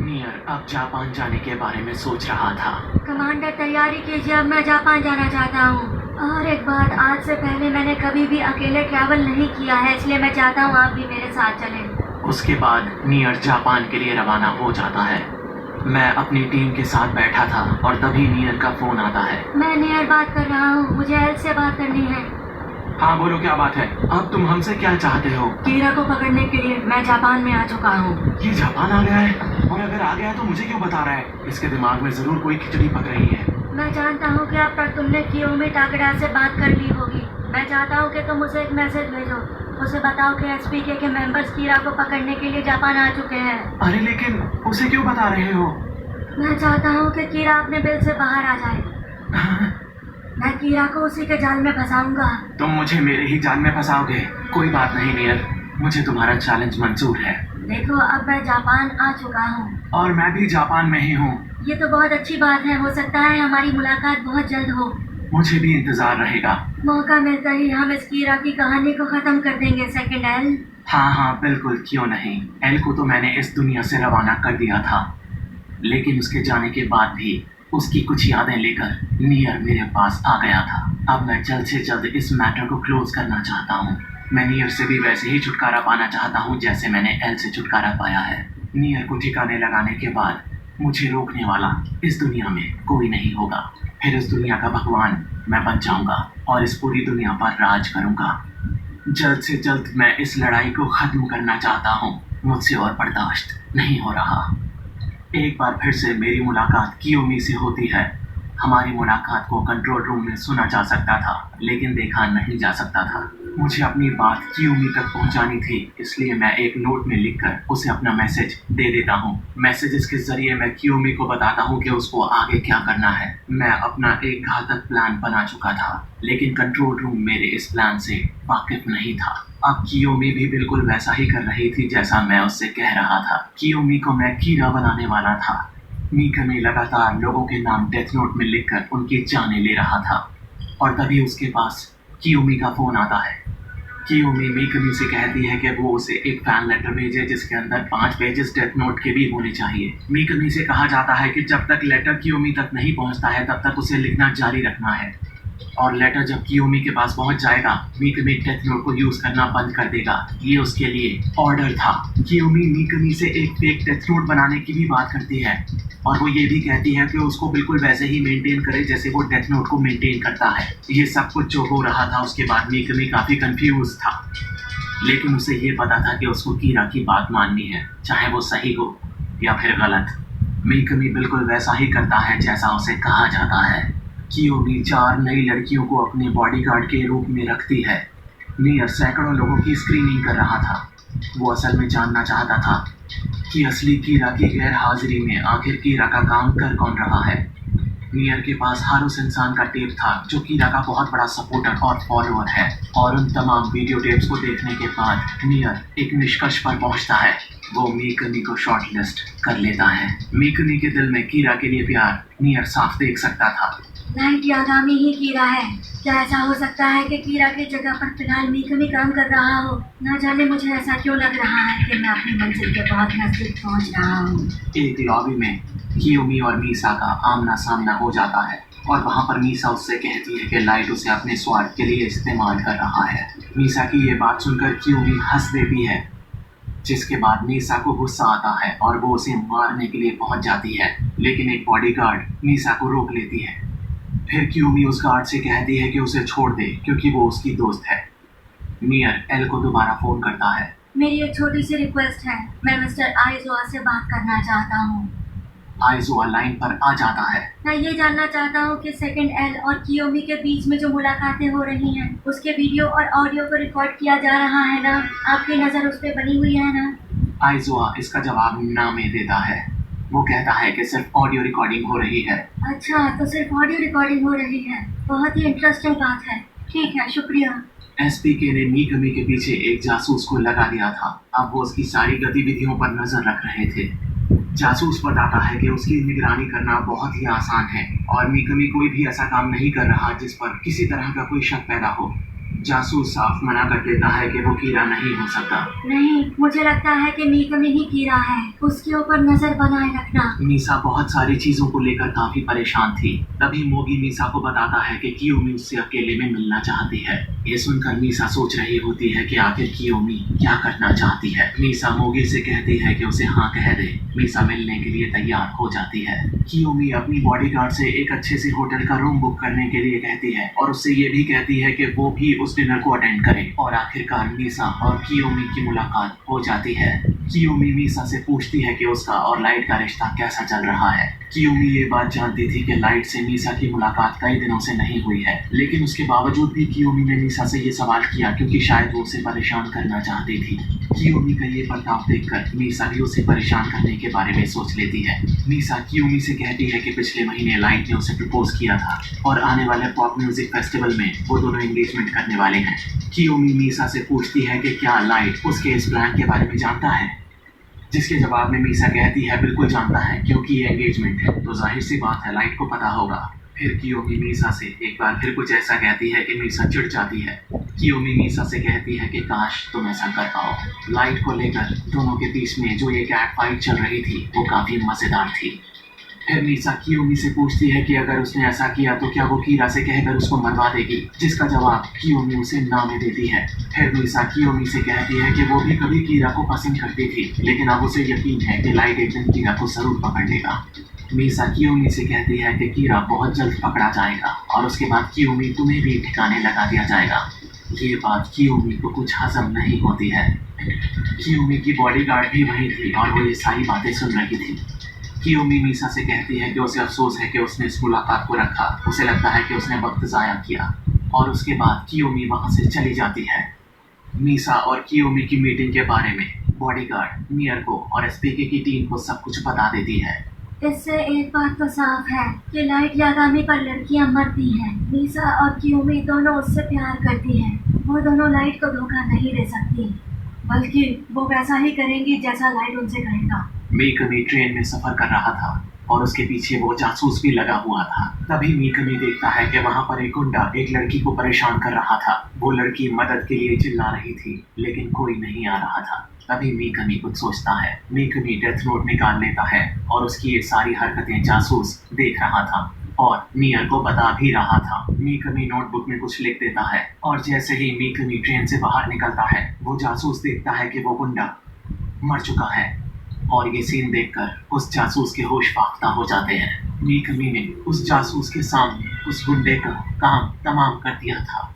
Near अब Japan जाने के बारे में सोच रहा था। कमांडर तैयारी कीजिए, अब मैं जापान जाना चाहता हूँ। और एक बात, आज से पहले मैंने कभी भी अकेले ट्रैवल नहीं किया है, इसलिए मैं चाहता हूँ आप भी मेरे साथ चलें। उसके बाद नियर जापान के लिए रवाना हो जाता है। मैं अपनी टीम के साथ बैठा था और तभी नियर का फोन आता है। मैं नियर बात कर रहा हूँ, मुझे एल से बात करनी है। हाँ बोलो, क्या बात है? अब तुम हमसे क्या चाहते हो? कीरा को पकड़ने के लिए मैं जापान में आ चुका हूँ। ये जापान आ गया है? और अगर आ गया है तो मुझे क्यों बता रहा है? इसके दिमाग में जरूर कोई खिचड़ी पक रही है। मैं जानता हूँ कि अब तक तुमने कियोमी टाकड़ा से बात कर ली होगी। मैं चाहता हूँ कि तुम उसे एक मैसेज भेजो, उसे बताओ कि एसपीके के मेंबर्स कीरा को पकड़ने के लिए जापान आ चुके हैं। अरे लेकिन उसे क्यों बता रहे हो? मैं चाहता हूँ कि कीरा अपने बिल से बाहर आ जाए। मैं कीरा को उसी के जाल में फंसाऊंगा। तुम मुझे मेरे ही जाल में फंसाओगे? कोई बात नहीं नियर, मुझे तुम्हारा चैलेंज मंजूर है। देखो, अब मैं जापान आ चुका हूँ। और मैं भी जापान में ही हूँ। ये तो बहुत अच्छी बात है, हो सकता है हमारी मुलाकात बहुत जल्द हो। मुझे भी इंतजार रहेगा। मौका मिलता ही हम इस कीरा की कहानी को खत्म कर देंगे। Second L. हाँ बिल्कुल, क्यों नहीं। एल को तो मैंने इस दुनिया से रवाना कर दिया था, लेकिन उसके जाने के बाद भी उसकी कुछ यादें लेकर नियर मेरे पास आ गया था। अब मैं जल्द से जल्द इस मैटर को क्लोज करना चाहता हूँ। मैं नियर से भी वैसे ही छुटकारा पाना चाहता हूँ जैसे मैंने एल से छुटकारा पाया है। नियर को ठिकाने लगाने के बाद मुझे रोकने वाला इस दुनिया में कोई नहीं होगा। फिर इस दुनिया का भगवान मैं बन जाऊंगा और इस पूरी दुनिया पर राज करूंगा। जल्द से जल्द मैं इस लड़ाई को खत्म करना चाहता हूँ। मुझसे और बर्दाश्त नहीं हो रहा। एक बार फिर से मेरी मुलाकात कियोमी से होती है। हमारी मुलाकात को कंट्रोल रूम में सुना जा सकता था, लेकिन देखा नहीं जा सकता था। मुझे अपनी बात कियोमी तक पहुंचानी थी, इसलिए मैं एक नोट में लिखकर उसे अपना मैसेज दे देता हूं। मैसेजेस के जरिए मैं कियोमी को बताता हूं कि उसको आगे क्या करना है। मैं अपना एक घातक प्लान बना चुका था, लेकिन कंट्रोल रूम मेरे इस प्लान से वाकिफ नहीं था। अब कियोमी भी बिल्कुल वैसा ही कर रही थी जैसा मैं उससे कह रहा था। कियोमी को मैं कीरा बनाने वाला था। मीकमी लगातार लोगों के नाम डेथ नोट में लिखकर उनकी जानें ले रहा था, और तभी उसके पास कियोमी का फोन आता है। कियोमी मीकमी से कहती है कि वो उसे एक फैन लेटर भेजे जिसके अंदर 5 पेजेस डेथ नोट के भी होने चाहिए। मीकमी से कहा जाता है कि जब तक लेटर कियोमी तक नहीं पहुंचता है तब तक उसे लिखना जारी रखना है, और लेटर जब कियोमी के पास पहुंच जाएगा मीकमी डेथ नोट को यूज करना बंद कर देगा। ये उसके लिए ऑर्डर था। कियोमी मीकमी से एक फेक डेथ नोट बनाने की भी बात करती है, और वो ये भी कहती है कि उसको बिल्कुल वैसे ही मेंटेन करे जैसे वो डेथ नोट को मेंटेन करता है। ये सब कुछ जो हो रहा था उसके बाद मीकमी काफी कंफ्यूज था, लेकिन उसे ये पता था कि उसको कीरा की बात माननी है, चाहे वो सही हो या फिर गलत। मीकमी बिल्कुल वैसा ही करता है जैसा उसे कहा जाता है। कियोमी 4 नई लड़कियों को अपने बॉडीगार्ड के रूप में रखती है। नियर सैकड़ों लोगों की स्क्रीनिंग कर रहा था। वो असल में जानना चाहता था कि असली कीरा की गैर हाजिरी में आखिर कीरा का काम कर कौन रहा है। नियर के पास हर उस इंसान का टेप था जो कीरा का बहुत बड़ा सपोर्टर और फॉलोअर है, और उन तमाम वीडियो टेप्स को देखने के बाद नियर एक निष्कर्ष पर पहुंचता है। वो मीकमी को शॉर्टलिस्ट कर लेता है। मीकमी के दिल में कीरा के लिए प्यार नियर साफ देख सकता था। लाइट यागामी ही कीरा है। क्या ऐसा हो सकता है कि कीरा की जगह पर फिलहाल मीकमी काम कर रहा हो? ना जाने मुझे ऐसा क्यों लग रहा है कि मैं अपनी मंजिल के बहुत नजदीक पहुंच रहा हूँ। एक लॉबी में कियोमी और मीसा का आमना सामना हो जाता है, और वहाँ पर मीसा उससे कहती है कि लाइट उसे अपने स्वार्थ के लिए इस्तेमाल कर रहा है। मीसा की ये बात सुनकर कियोमी हंस देती है, जिसके बाद मीसा को गुस्सा आता है और वो उसे मारने के लिए पहुंच जाती है, लेकिन एक बॉडीगार्ड मीसा को रोक लेती है। फिर कियोमी उस गार्ड से कहती है कि उसे छोड़ दे क्योंकि वो उसकी दोस्त है। नियर एल को दोबारा फोन करता है। मेरी एक छोटी सी रिक्वेस्ट है, मैं मिस्टर आइज़ोआ से बात करना चाहता हूँ। आइज़ोआ लाइन पर आ जाता है। मैं ये जानना चाहता हूँ कि सेकंड एल और कियोमी के बीच में जो मुलाकातें हो रही हैं उसके वीडियो और ऑडियो को रिकॉर्ड किया जा रहा है ना? आपकी नज़र उस पर बनी हुई है ना? आइज़ोआ इसका जवाब ना में देता है। वो कहता है कि सिर्फ ऑडियो रिकॉर्डिंग हो रही है। अच्छा, तो सिर्फ ऑडियो रिकॉर्डिंग हो रही है। बहुत ही इंटरेस्टिंग बात है। ठीक है, शुक्रिया। एसपीके ने मीकमी के पीछे एक जासूस को लगा दिया था। अब वो उसकी सारी गतिविधियों पर नजर रख रहे थे। जासूस बताता है कि उसकी निगरानी करना बहुत ही आसान है, और मीकमी कोई भी ऐसा काम नहीं कर रहा जिस पर किसी तरह का कोई शक पैदा हो। जासूस साफ मना कर देता है कि वो कीरा नहीं हो सकता। नहीं, मुझे लगता है कि मीकमी ही कीड़ा है। उसके ऊपर नजर बनाए रखना। मीसा बहुत सारी चीजों को लेकर काफी परेशान थी। तभी मोगी मीसा को बताता है कि कियोमी उससे अकेले में मिलना चाहती है। ये सुनकर मीसा सोच रही होती है कि आखिर कियोमी क्या करना चाहती है। मीसा मोगी से कहती है कि उसे हाँ कह दे। मीसा मिलने के लिए तैयार हो जाती है। कियोमी अपनी बॉडीगार्ड से एक अच्छे से होटल का रूम बुक करने के लिए कहती है और उससे ये भी कहती है कि वो भी उस डिनर को अटेंड करे। और आखिरकार मीसा और कियोमी की मुलाकात हो जाती है। कियोमी मीसा से पूछती है कि उसका और लाइट का रिश्ता कैसा चल रहा है। कियोमी ये बात जानती थी कि लाइट से मीसा की मुलाकात कई दिनों से नहीं हुई है, लेकिन उसके बावजूद भी कियोमी ने मीसा से ये सवाल किया क्योंकि शायद वो उसे परेशान करना चाहती थी। कियोमी का ये बर्ताव देखकर मीसा भी उसे परेशान करने के बारे में सोच लेती है। मीसा कियोमी से कहती है कि पिछले महीने लाइट ने उसे प्रपोज किया था और आने वाले पॉप म्यूजिक फेस्टिवल में वो दोनों एंगेजमेंट करने वाले हैं। कियोमी मीसा से पूछती है कि क्या लाइट उसके इस प्लान के बारे में जानता है, जिसके जवाब में मीसा कहती है बिल्कुल जानता है क्योंकि ये एंगेजमेंट है तो जाहिर सी बात है लाइट को पता होगा। फिर कियोमी मीसा से एक बार फिर कुछ ऐसा कहती है कि मीसा चिढ़ जाती है। कियोमी मीसा से कहती है कि काश तुम ऐसा कर पाओ। लाइट को लेकर दोनों के बीच में जो ये कैट फाइट चल रही थी वो काफी मजेदार थी। फिर मीसा कियोमी से पूछती है कि अगर उसने ऐसा किया तो क्या वो कीरा से कहकर उसको मरवा देगी, जिसका जवाब कियोमी उसे ना में देती है। फिर मीसा कियोमी से कहती है कि वो भी कभी कीरा को पसंद करती थी, लेकिन अब उसे यकीन है कि लाइट एक दिन कीरा को जरूर पकड़ लेगा। मीसा कियोमी से कहती है कि कीरा बहुत जल्द पकड़ा जाएगा और उसके बाद कियोमी तुम्हें भी ठिकाने लगा दिया जाएगा। ये बात कियोमी को कुछ हजम नहीं होती है। कियोमी की बॉडीगार्ड भी वहीं थी और वो ये सारी बातें सुन रही थी। कियोमी मीसा से कहती है कि उसे अफसोस है कि उसने इस मुलाकात को रखा। उसे लगता है कि उसने वक्त जाया किया और उसके बाद कियोमी वहां से चली जाती है। मीसा और कियोमी की मीटिंग के बारे में बॉडीगार्ड मियरको और एसपीके की टीम को सब कुछ बता देती है। इससे एक बात तो साफ है कि लाइट यागामी पर लड़कियां मरती हैं। मीसा और कियोमी दोनों उससे प्यार करती हैं। वो दोनों लाइट को धोखा नहीं दे सकती, बल्कि वो वैसा ही करेंगी जैसा लाइट उनसे कहेगा। मीकमी ट्रेन में सफर कर रहा था और उसके पीछे वो जासूस भी लगा हुआ था। तभी मीकमी देखता है कि वहां पर एक गुंडा एक लड़की को परेशान कर रहा था। वो लड़की मदद के लिए चिल्ला रही थी लेकिन कोई नहीं आ रहा था। तभी मीकमी कुछ सोचता है। मीकमी डेथ नोट निकाल लेता है और उसकी ये सारी हरकतें जासूस देख रहा था और मियर को बता भी रहा था। मीकमी नोटबुक में कुछ लिख देता है और जैसे ही मीकमी ट्रेन से बाहर निकलता है वो जासूस देखता है कि वो गुंडा मर चुका है और ये सीन देखकर उस जासूस के होश फाख्ता हो जाते हैं। मीकमी ने उस जासूस के सामने उस गुंडे का काम तमाम कर दिया था।